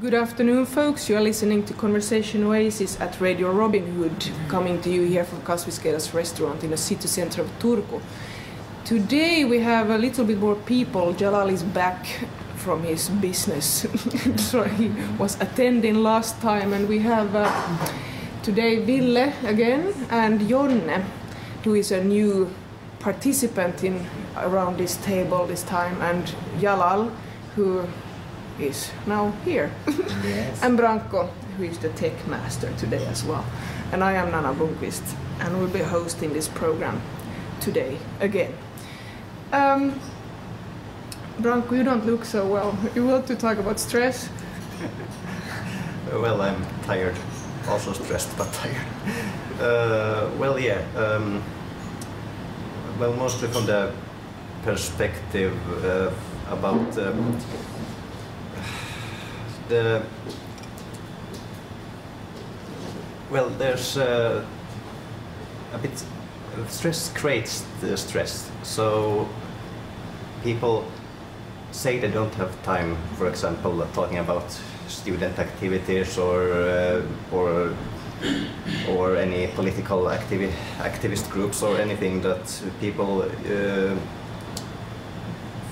Good afternoon, folks. You are listening to Conversation Oasis at Radio Robin Hood, coming to you here from Kasviskeidas restaurant in the city center of Turku. Today we have a little bit more people. Jalal is back from his business. So he was attending last time, and we have today Ville again and Jonne, who is a new participant in around this table this time, and Jalal, who is now here. Yes. And Branko, who is the tech master today as well. And I am Nana Blomqvist, and will be hosting this program today again. Branko, you don't look so well. You want to talk about stress? Well, I'm tired. Also stressed, but tired. Well, mostly from the perspective about there's a bit stress creates the stress. So people say they don't have time, for example, talking about student activities or any political activist groups or anything, that people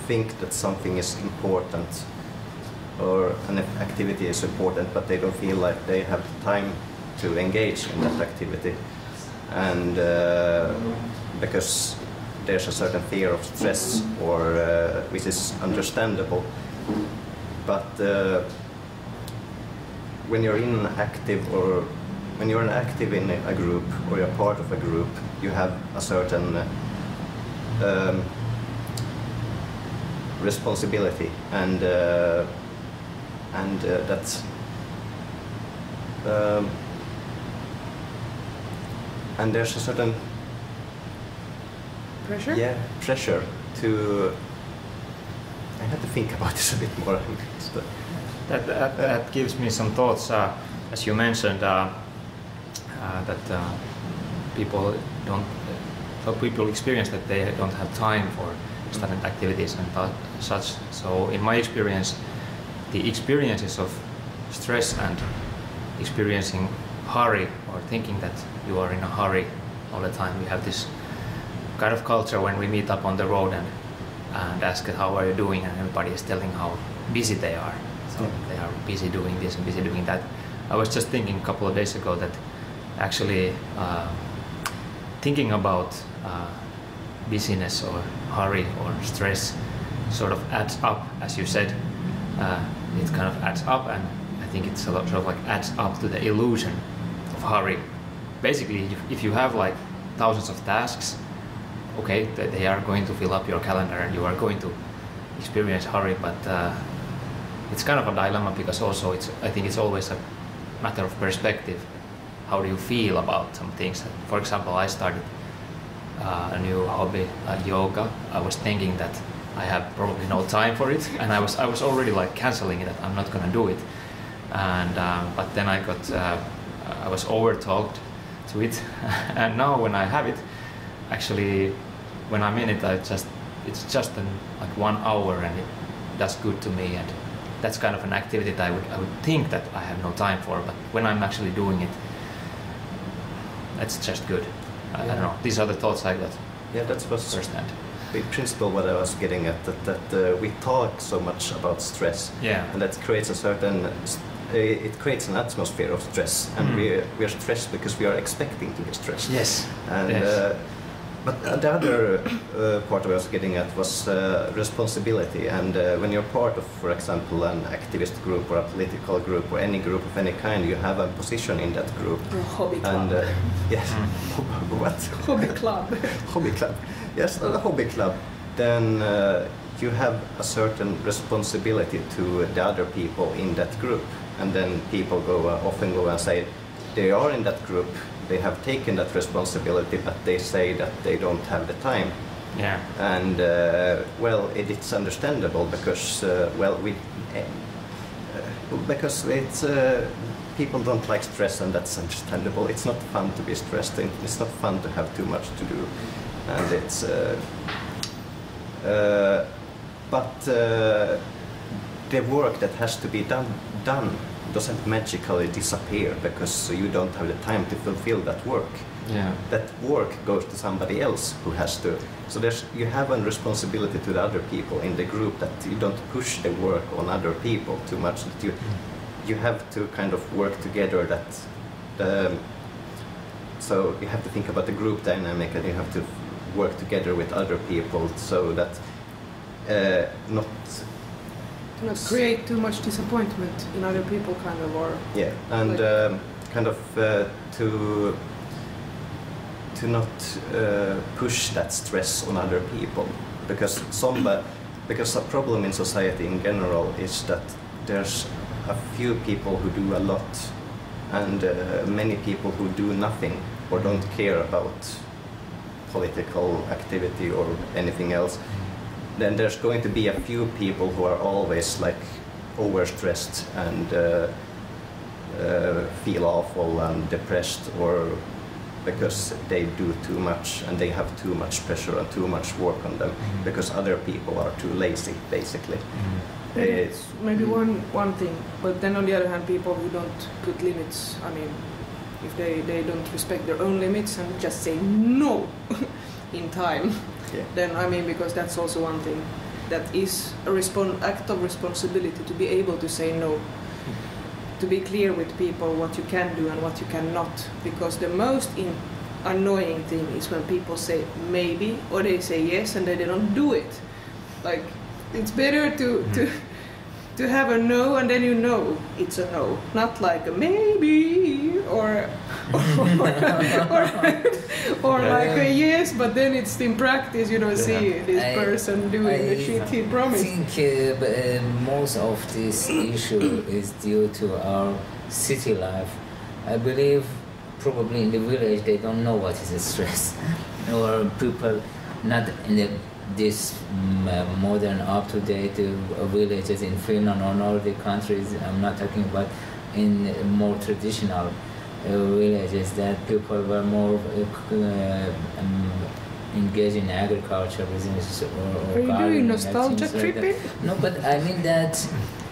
think that something is important or an activity is important, but they don't feel like they have time to engage in that activity, and because there's a certain fear of stress, or which is understandable. But when you're active in a group, or you're part of a group, you have a certain responsibility, and that's and there's a certain pressure. Yeah, pressure to. I have to think about this a bit more. That gives me some thoughts. As you mentioned, that people experience that they don't have time for student activities and such. So, in my experience, the experiences of stress and experiencing hurry, or thinking that you are in a hurry all the time. We have this kind of culture when we meet up on the road and ask how are you doing, and everybody is telling how busy they are. So they are busy doing this and busy doing that. I was just thinking a couple of days ago that actually thinking about busyness or hurry or stress sort of adds up, as you said. It kind of adds up, and I think it's a lot sort of like adds up to the illusion of hurry. Basically, if you have like thousands of tasks, okay, they are going to fill up your calendar and you are going to experience hurry, but it's kind of a dilemma, because also I think it's always a matter of perspective. How do you feel about some things? For example, I started a new hobby, yoga. I was thinking that I have probably no time for it, and I was already like canceling it, that I'm not gonna do it. And but then I was overtalked to it, and now when I have it, actually, when I'm in it, it's just like 1 hour, and it does good to me, and that's kind of an activity that I would think that I have no time for, but when I'm actually doing it, it's just good. I don't know. These are the thoughts I got. Yeah, that's what's firsthand. In principle, what I was getting at, that we talk so much about stress, and that creates a certain. It creates an atmosphere of stress, and we are stressed because we are expecting to be stressed. Yes. And yes. But the other part I was getting at was responsibility. And when you're part of, for example, an activist group or a political group or any group of any kind, you have a position in that group. A hobby club. And yes, what? Hobby club. Hobby club. Yes, a hobby club. Then you have a certain responsibility to the other people in that group. And then people often go and say they are in that group, they have taken that responsibility, but they say that they don't have the time. Yeah. And it's understandable, because because it's people don't like stress, and that's understandable. It's not fun to be stressed. It's not fun to have too much to do, and it's. But the work that has to be done doesn't magically disappear because you don't have the time to fulfill that work. Yeah. That work goes to somebody else who has to. So you have a responsibility to the other people in the group that you don't push the work on other people too much. That you have to kind of work together. So you have to think about the group dynamic, and you have to work together with other people so that not create too much disappointment in other people, kind of, or and like, kind of to not push that stress on other people, because a problem in society in general is that there's a few people who do a lot and many people who do nothing or don't care about political activity or anything else. Then there's going to be a few people who are always like overstressed and feel awful and depressed, or because they do too much and they have too much pressure and too much work on them because other people are too lazy, basically. It's maybe one thing, but then on the other hand, people who don't put limits, I mean, if they don't respect their own limits and just say no in time, then I mean, because that's also one thing that is a act of responsibility, to be able to say no, to be clear with people what you can do and what you cannot, because the most annoying thing is when people say maybe or they say yes and then they don't do it. Like, it's better to have a no and then you know it's a no, not like a maybe or like a yes, but then it's in practice you don't see this person doing the shit he promised. I think most of this issue is due to our city life. I believe probably in the village they don't know what is stress, or people not in this modern, up-to-date villages in Finland or Nordic countries. I'm not talking about in more traditional villages that people were more engaged in agriculture business or Are you doing nostalgia tripping? Like no, but I mean that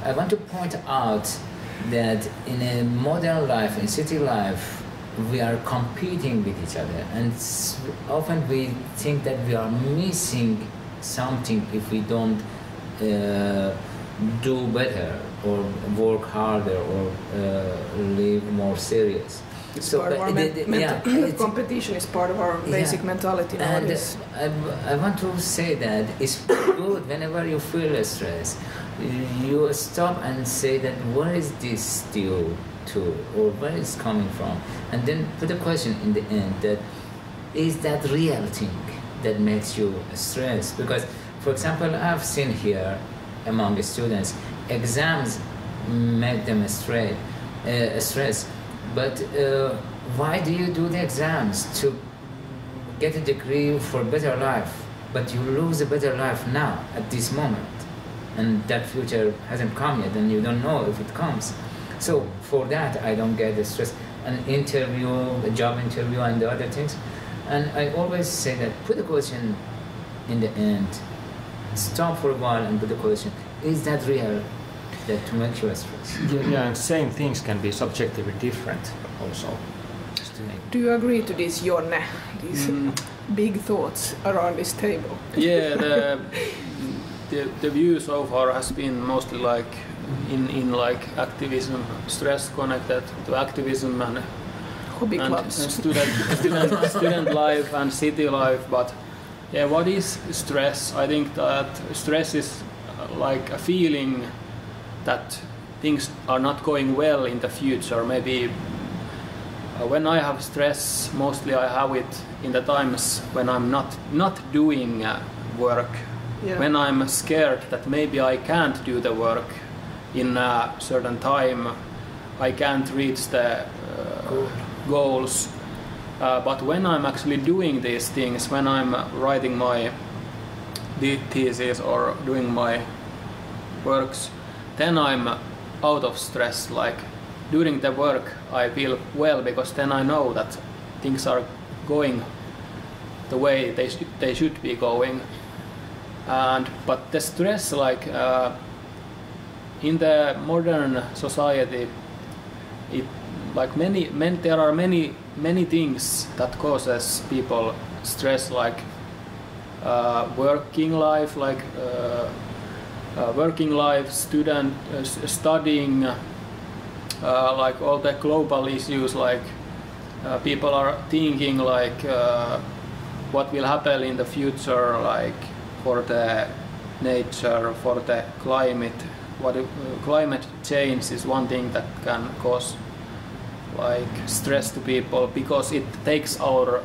I want to point out that in a modern life, in city life, we are competing with each other, and often we think that we are missing something if we don't do better or work harder or live more serious. It's part of our competition is part of our basic mentality nowadays. And I want to say that it's good whenever you feel stress, you stop and say that where is this due to, or where is it coming from, and then put a question in the end that is that real thing that makes you stressed. Because, for example, I've seen here among the students, exams make them stressed. But why do you do the exams? To get a degree for a better life, but you lose a better life now at this moment, and that future hasn't come yet, and you don't know if it comes. So for that, I don't get the stress. An interview, a job interview, and the other things. And I always say that put a question in the end. Stop for a while and put a question. Is that real? That to make you stressed? Yeah, and same things can be subjectively different also. Do you agree to this, Jonne? These big thoughts around this table? Yeah, the view so far has been mostly like in like activism, stress connected to activism and hobby clubs, student life and city life. But yeah, what is stress? I think that stress is like a feeling that things are not going well in the future. Maybe when I have stress, mostly I have it in the times when I'm not doing work. Yeah. When I'm scared that maybe I can't do the work in a certain time, I can't reach the goals. But when I'm actually doing these things, when I'm writing my thesis or doing my works, then I'm out of stress. Like during the work I feel well, because then I know that things are going the way they should be going. But the stress, like in the modern society, there are many things that causes people stress, like working life, studying, like all the global issues, like people are thinking like what will happen in the future, like for the nature, for the climate. Climate change is one thing that can cause like stress to people, because it takes our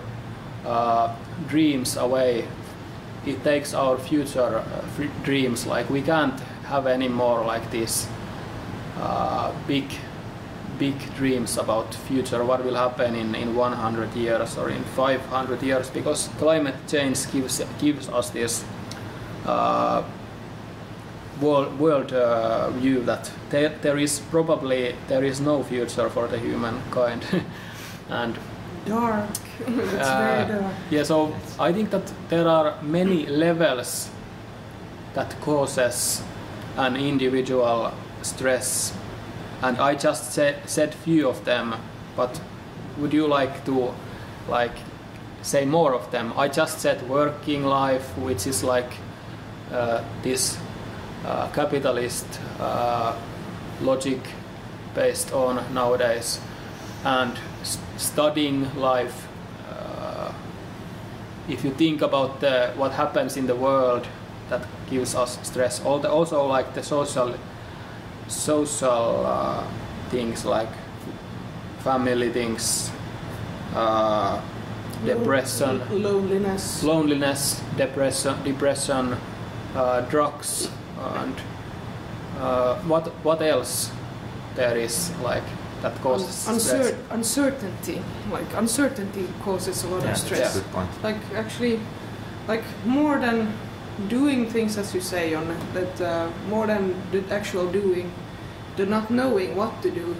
dreams away. It takes our future dreams. Like we can't have any more like these big dreams about future, what will happen in 100 years or in 500 years, because climate change gives us this world view that there is no future for the humankind. And dark. It's very dark. Yeah, so I think that there are many levels that causes an individual stress, and I just said few of them, but would you like to say more of them? I just said working life, which is like this capitalist logic based on nowadays, and studying life. If you think about what happens in the world, that gives us stress. Also like the social things, like family things, depression, loneliness, depression, drugs, and what else there is like that causes stress? Uncertainty. Like uncertainty causes a lot of stress. That's a good point. Like actually, like more than doing things, as you say, on that, more than the actual doing, the not knowing what to do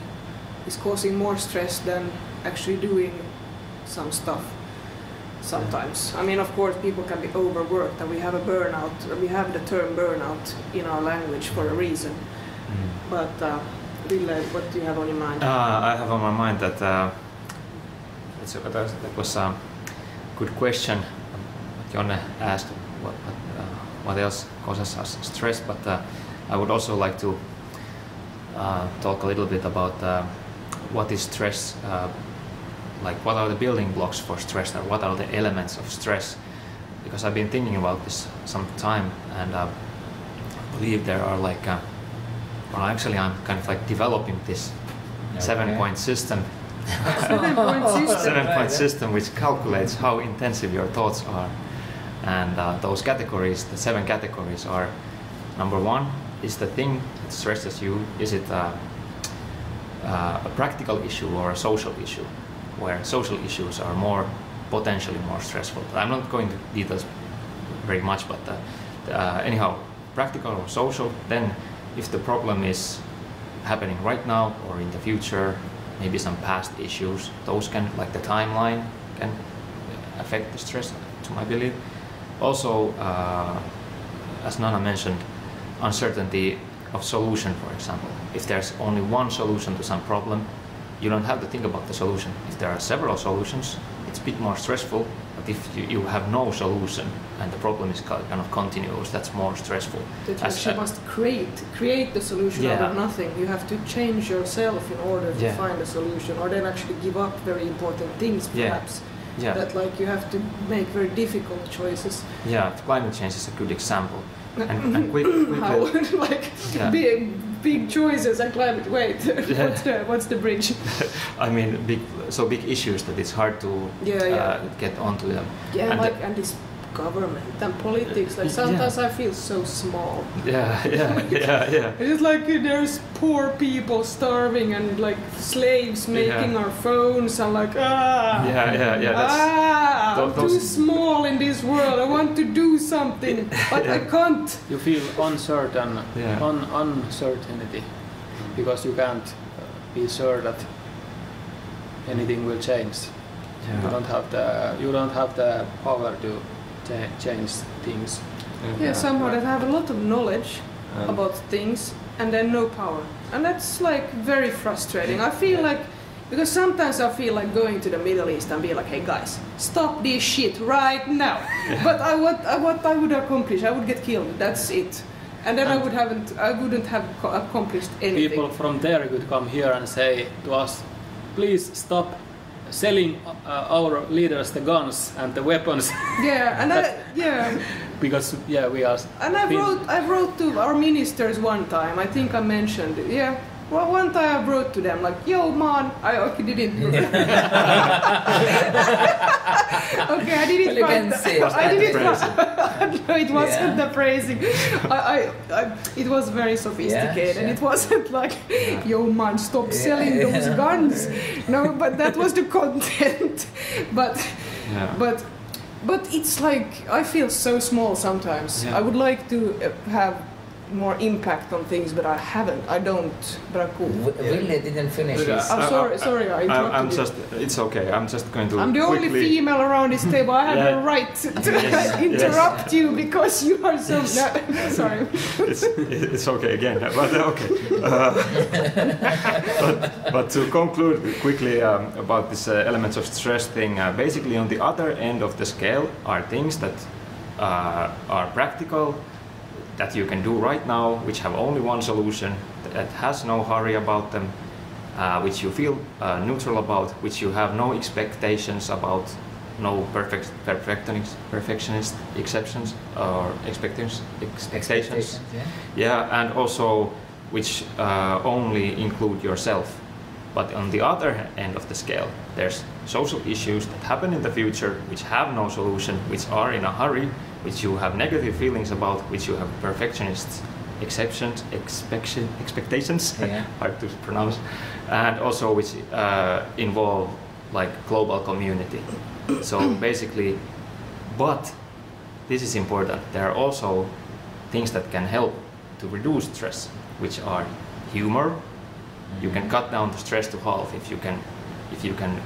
is causing more stress than actually doing some stuff. Sometimes. I mean, of course, people can be overworked, and we have a burnout. We have the term burnout in our language for a reason. But Ville, what do you have on your mind? I have on my mind that that was a good question. Jonne asked what else causes us stress, but I would also like to talk a little bit about what is stress. Like what are the building blocks for stress, or what are the elements of stress? Because I've been thinking about this some time, and I believe there are like, well, actually I'm kind of like developing this 7-point system. 7-point system which calculates how intensive your thoughts are. And those categories, the 7 categories are: number 1 is the thing that stresses you. Is it a practical issue or a social issue? Where social issues are potentially more stressful. I'm not going to details very much, but anyhow, practical or social. Then, if the problem is happening right now or in the future, maybe some past issues, those can, like the timeline, can affect the stress, to my belief. Also, as Nana mentioned, uncertainty of solution, for example. If there's only one solution to some problem, you don't have to think about the solution. If there are several solutions, it's a bit more stressful. But if you have no solution and the problem is kind of continuous, that's more stressful. That you must create the solution out of nothing. You have to change yourself in order to find a solution, or then actually give up very important things, perhaps. That like you have to make very difficult choices. Yeah, climate change is a good example. And quickly, how? Like big choices and climate. Wait, what's the bridge? I mean, big issues that it's hard to get onto them. Yeah, and this government and politics. Like sometimes I feel so small. Yeah. It's like there's poor people starving and like slaves making our phones. I'm like I'm too small in this world. I want to do something, but I can't. You feel uncertain, uncertainty, because you can't be sure that anything will change. Yeah. You don't have the power to change things. Somehow that have a lot of knowledge about things, and then no power. And that's like very frustrating. I feel like, because sometimes I feel like going to the Middle East and be like, hey guys, stop this shit right now. But what I would accomplish, I would get killed, that's it. And then I wouldn't have accomplished anything. People from there could come here and say to us, please stop selling our leaders the guns and the weapons. Yeah, and because we are. And I wrote to our ministers one time. I think I mentioned. Yeah. Well, one time I wrote to them like, "Yo, man, I didn't." Okay, I didn't write. No, it wasn't the praising. It was very sophisticated. Yeah. It wasn't like, "Yo, man, stop selling those guns." No, but that was the content. But it's like I feel so small sometimes. Yeah. I would like to have more impact on things, but I haven't. I don't. But I'm cool. Really didn't finish this. I'm sorry. I interrupted you. It's okay. I'm just going to. I'm the only female around this table. I have the right to interrupt you because you are so. Sorry. It's okay again. But okay. But to conclude quickly about this elements of stress thing, basically on the other end of the scale are things that are practical, that you can do right now, which have only one solution, that has no hurry about them, which you feel neutral about, which you have no expectations about, no perfectionist exceptions or expectations. Yeah, and also which only include yourself. But on the other end of the scale, there's social issues that happen in the future, which have no solution, which are in a hurry, which you have negative feelings about, which you have perfectionist expectations, hard to pronounce, and also which involve like global community. So basically, but this is important, there are also things that can help to reduce stress, which are humor. You can cut down the stress to half if you can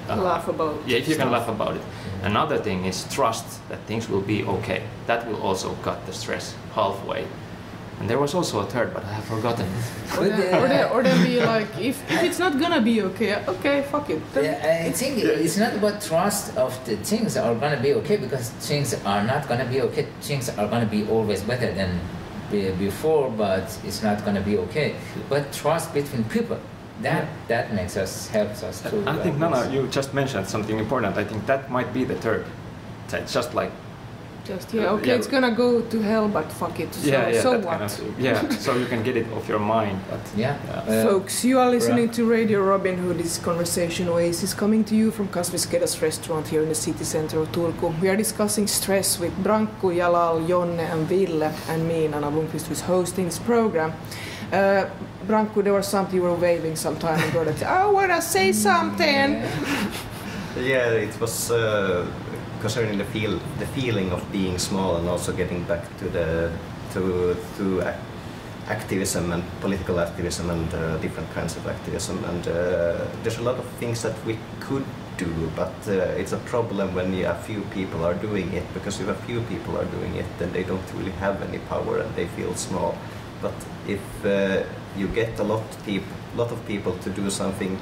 laugh about it. Yeah, if you can laugh about it. Another thing is trust that things will be okay. That will also cut the stress halfway. And there was also a third, but I have forgotten it. Or then be like, if it's not gonna be okay, fuck it. I think it's not about trust of the things are gonna be okay, because things are not gonna be okay. Things are gonna be always better than before, but it's not gonna be okay. But trust between people. That helps us to. I think Nana, you just mentioned something important. I think that might be the third. It's just like. It's gonna go to hell, but fuck it. So what? So you can get it off your mind. But folks, you are listening to Radio Robin Hood. This conversation Oasis coming to you from Kasviskeidas restaurant here in the city center of Turku. We are discussing stress with Blomqvist, Jalal, Jonne, and Ville, and me, Nana Blomqvist, who is hosting this program. Blomqvist, there was something you were waving some time ago that I wanna say something. Yeah, it was concerning the feeling of being small, and also getting back to activism and political activism and different kinds of activism. And there's a lot of things that we could do, but it's a problem when a few people are doing it, because if a few people are doing it, then they don't really have any power and they feel small. But if you get a lot of people to do something,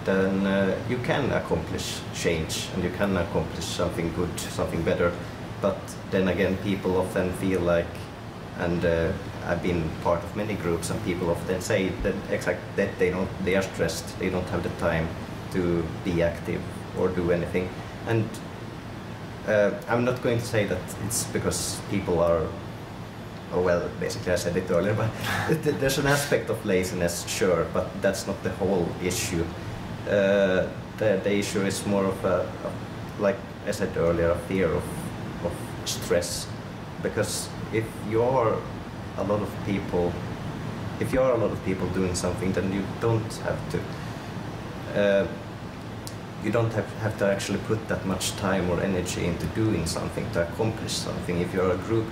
then you can accomplish change, and you can accomplish something good, something better. But then again, people often feel like, and I've been part of many groups, and people often say that they are stressed, they don't have the time to be active or do anything. And I'm not going to say that it's because people are. Oh well, basically I said it earlier, but there's an aspect of laziness, sure, but that's not the whole issue. The issue is more of a, like I said earlier, a fear of stress. Because if you are a lot of people doing something, then you don't have to. You don't have to actually put that much time or energy into doing something to accomplish something. If you're a group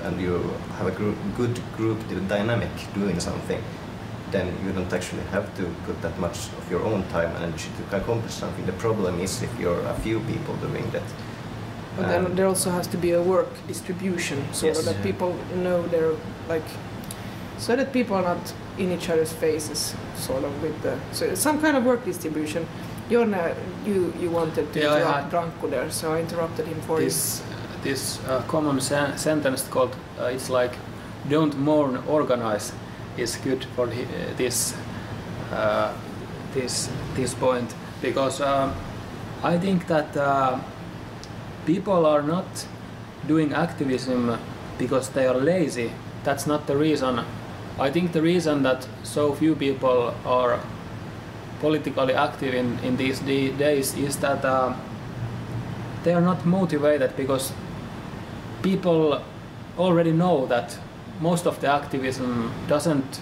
and you have a good group dynamic doing something, then you don't actually have to put that much of your own time and energy to accomplish something. The problem is if you're a few people doing that. But then there also has to be a work distribution, so that people know they're like, so that people are not in each other's faces, sort of with some kind of work distribution. Jonna, you wanted to interrupt Branko there, so I interrupted him for this common sentence called it's like "don't mourn, organize" is good for this point, because I think that people are not doing activism because they are lazy. That's not the reason. I think the reason that so few people are politically active in these days is that they are not motivated, because people already know that most of the activism doesn't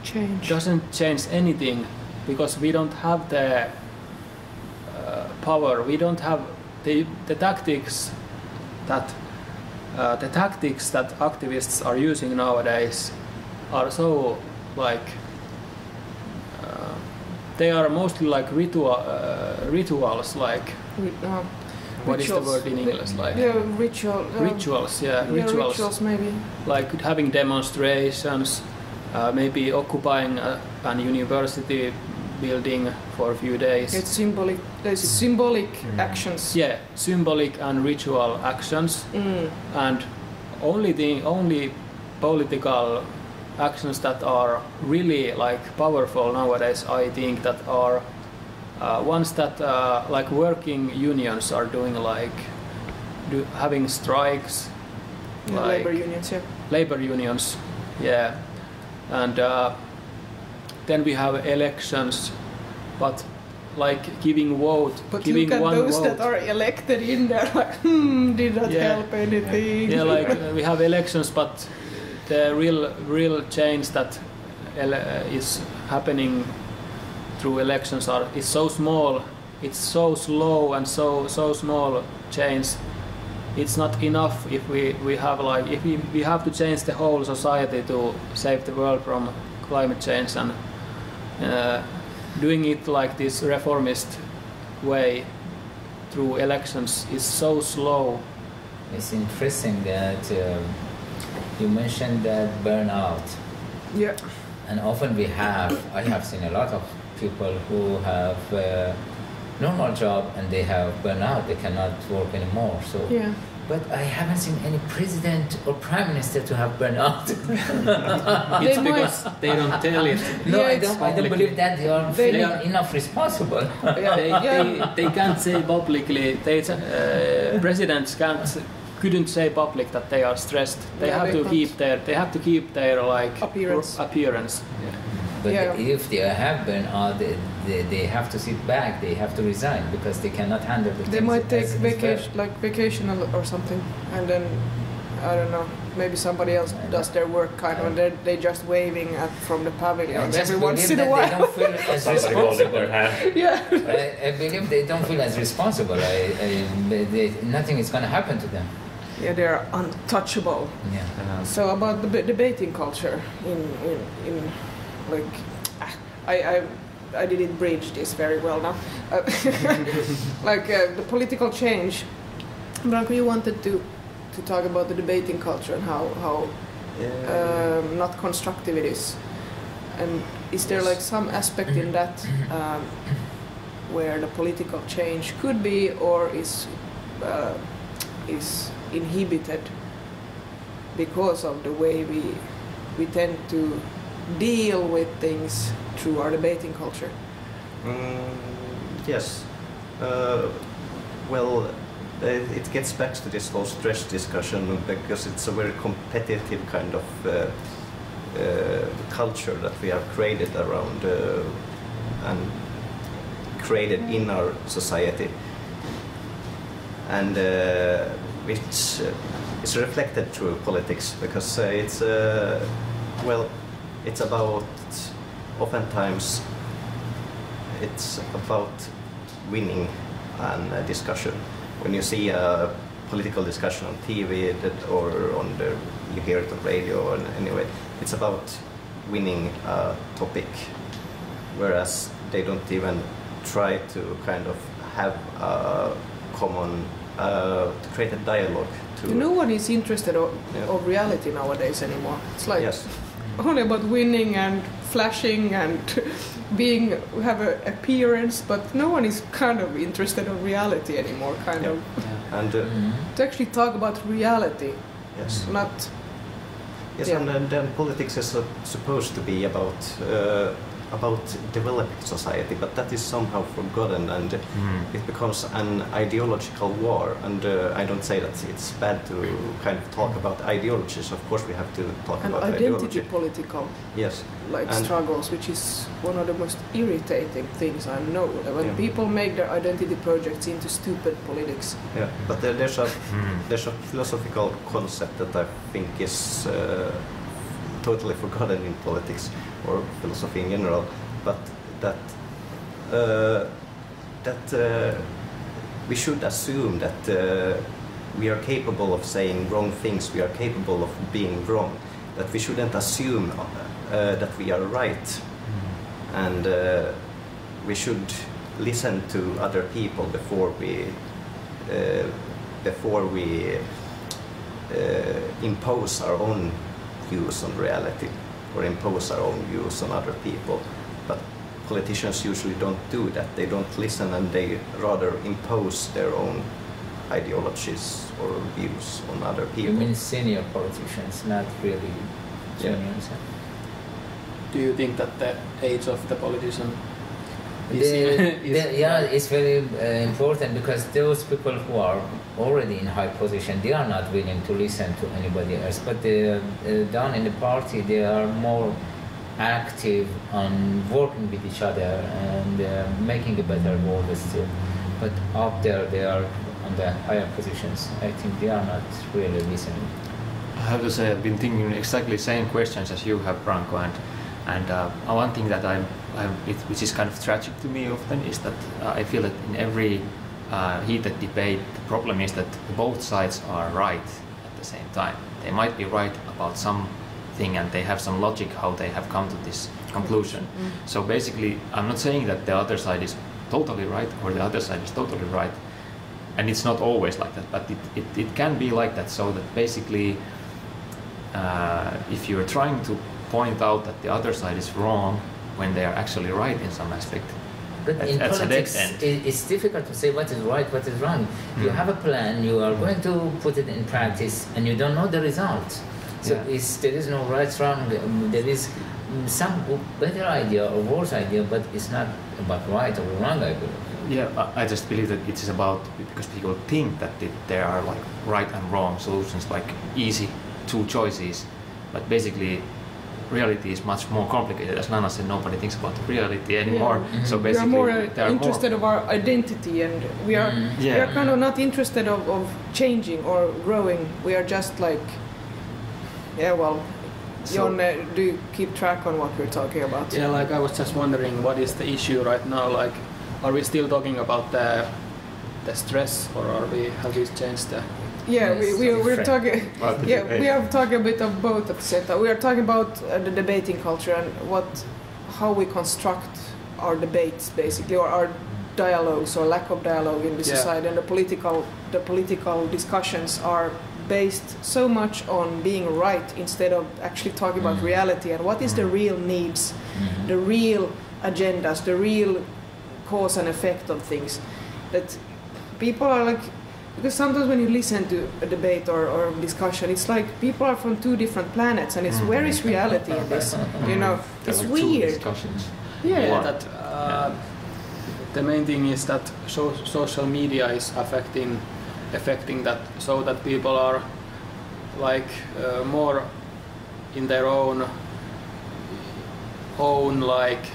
change anything, because we don't have the power. We don't have the tactics that activists are using nowadays are so like they are mostly like rituals, like what is the word in English, like rituals maybe, like having demonstrations, maybe occupying an university building for a few days. It's symbolic. There's symbolic actions. Yeah, symbolic and ritual actions, and only political actions that are really like powerful nowadays, I think, that are ones that like working unions are doing, like having strikes, like labor unions. Labor unions, yeah, and then we have elections, but like giving vote, but giving look at one those vote. That are elected in there, like did not help anything. Yeah, like we have elections, but the real change that is happening through elections is so small. It's so slow and so small change. It's not enough if we have like if we have to change the whole society to save the world from climate change, and doing it like this reformist way through elections is so slow. It's interesting that you mentioned that burnout. Yeah. And often I have seen a lot of people who have a normal job and they have burnout, they cannot work anymore. So, yeah. But I haven't seen any president or prime minister to have burnout. It's because they don't tell it. No, yeah, I don't believe that they are feeling enough responsible. They can't say publicly. Presidents couldn't say public that they are stressed. They have to keep their like appearance. Yeah. But if they have burnout, they have to sit back. They have to resign because they cannot handle the. They might take vacation or something, and then I don't know. Maybe somebody else does their work kind of, and they just waving from the pavilion every once in a while. They don't feel as responsible. Yeah. I believe they don't feel as responsible. Nothing is going to happen to them. Yeah, they're untouchable. Yeah. So about the debating culture in like I didn't bridge this very well now. Like the political change. Branko, you wanted to talk about the debating culture and how not constructive it is. And is there like some aspect in that where the political change could be or is inhibited because of the way we tend to deal with things through our debating culture? Yes. Well, it gets back to this whole stress discussion because it's a very competitive kind of culture that we have created around and created in our society, and which is reflected through politics because it's about, oftentimes it's about winning a discussion. When you see a political discussion on TV you hear it on radio, and anyway, it's about winning a topic, whereas they don't even try to kind of have a common, to create a dialogue. No one is interested of reality nowadays anymore. It's like only about winning and flashing and have an appearance, but no one is kind of interested in reality anymore, kind of. Yeah. And to actually talk about reality, yes, not. Yes, yeah. And then politics is supposed to be about developing society, but that is somehow forgotten, and it becomes an ideological war. And I don't say that it's bad to kind of talk about ideologies. Of course, we have to talk about identity ideology. Political, yes, struggles, which is one of the most irritating things I know. When people make their identity projects into stupid politics. Yeah, but there's a philosophical concept that I think is totally forgotten in politics or philosophy in general, but that we should assume that we are capable of saying wrong things, we are capable of being wrong, that we shouldn't assume that we are right, and we should listen to other people before we impose our own views on reality or impose our own views on other people. But politicians usually don't do that. They don't listen, and they rather impose their own ideologies or views on other people. You mean senior politicians, not really juniors? Do you think that the age of the politician it's very important, because those people who are already in high position, they are not willing to listen to anybody else. But down in the party, they are more active on working with each other and making a better world still. But up there, they are on the higher positions. I think they are not really listening. I have to say, I've been thinking exactly the same questions as you have, Branko, and one thing that which is kind of tragic to me often is that I feel that in every heated debate, the problem is that both sides are right at the same time. They might be right about something and they have some logic how they have come to this conclusion. So basically, I'm not saying that the other side is totally right or the other side is totally right, and it's not always like that, but it can be like that, so that basically if you're trying to point out that the other side is wrong when they are actually right in some aspect. But in politics, it's difficult to say what is right, what is wrong. You have a plan, you are going to put it in practice, and you don't know the result. So there is no right, wrong. There is some better idea or worse idea, but it's not about right or wrong, I believe. Yeah, I just believe that it is about, because people think that there are like right and wrong solutions, like easy two choices, but basically reality is much more complicated. As Nana said, nobody thinks about reality anymore. Yeah. So basically, we are more interested of our identity, and we are kind of not interested of changing or growing. We are just like, Jon, do you keep track on what we're talking about? Yeah, like I was just wondering, what is the issue right now? Like, are we still talking about the stress, or have we changed the? Yeah, we're talking. We are talking a bit of both at the same time. We are talking about the debating culture and how we construct our debates, basically, or our dialogues or lack of dialogue in the society. And the political discussions are based so much on being right instead of actually talking about reality and what is the real needs, the real agendas, the real cause and effect of things. That people are like. Because sometimes when you listen to a debate or discussion, it's like people are from two different planets, and it's where is reality in this? You know, it's like weird. The main thing is that social media is affecting that, so that people are like more in their own like,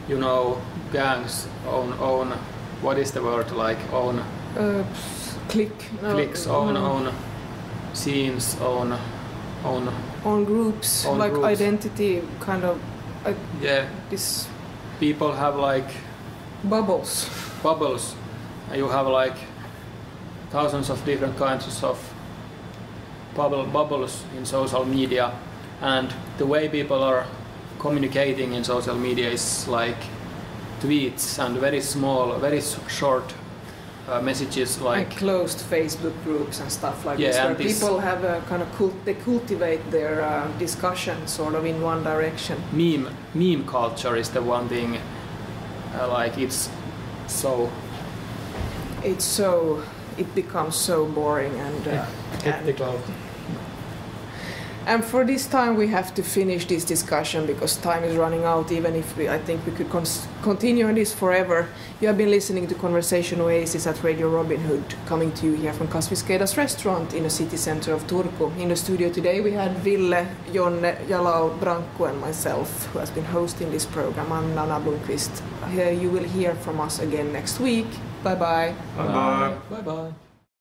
you know, gangs, own. What is the word, like own clicks, own scenes, own groups, own like groups. Identity kind of. This people have like bubbles. You have like thousands of different kinds of bubbles in social media, and the way people are communicating in social media is like tweets and very small, very short messages like closed Facebook groups and stuff like yeah, this, where this people have a kind of they cultivate their discussion sort of in one direction. Meme culture is the one thing. Like it becomes so boring and for this time we have to finish this discussion because time is running out, even if I think we could continue on this forever. You have been listening to Conversation Oasis at Radio Robin Hood, coming to you here from Kasviskeidas restaurant in the city center of Turku. In the studio today we had Ville, Jonne, Jalal, Branko and myself, who has been hosting this program. I'm Nana Blomqvist. You will hear from us again next week. Bye bye. Bye bye. Bye bye.